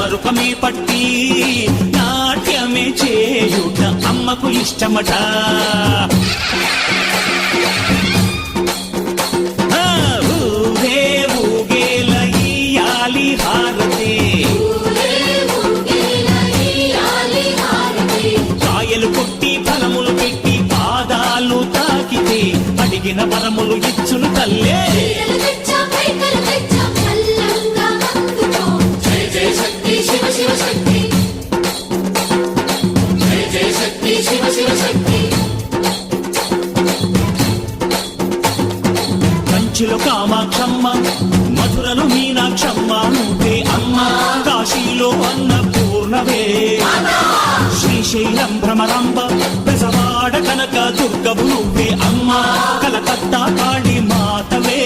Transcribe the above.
డమరుకమే పట్టి నాట్యమే చేయుట అమ్మకు ఇష్టమట. ఊరే ఊగేల ఇయ్యాలి హారతి, కాయలు కొట్టి ఫలములు పెట్టి పాదాలు తాకితే అడిగిన వరములు ఇచ్చును తల్లే. కంచిలో కామాక్షమ్మ, మధురలో మీనాక్షమ్మ నువ్వే అమ్మ, కాశీలో అన్నపూర్ణవే, శ్రీశైలం భ్రమరాంబ, బెజవాడ కనక దుర్గవు నువ్వే అమ్మ, కలకత్తా కాళీ మాతవే.